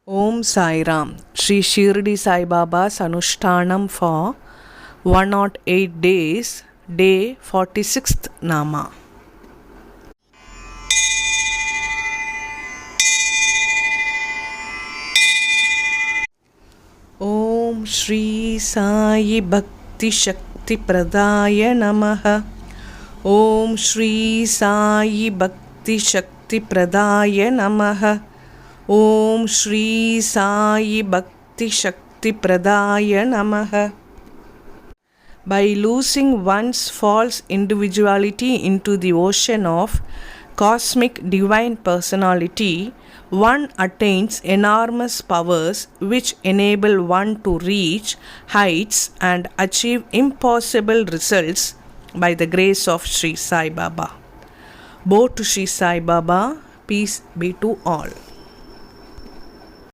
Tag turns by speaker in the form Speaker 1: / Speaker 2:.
Speaker 1: Om Sai Ram. Sri Shirdi Sai Baba's Anushtanam for 108 days, day 46th Nama. Om Shri Sai Bhakti Shakti Pradaya Namaha. Om Shri Sai Bhakti Shakti Pradaya Namaha. Om Shri Sai Bhakti Shakti Pradaya Namaha. By losing one's false individuality into the ocean of cosmic divine personality, one attains enormous powers which enable one to reach heights and achieve impossible results by the grace of Sri Sai Baba. Bow to Sri Sai Baba, peace be to all.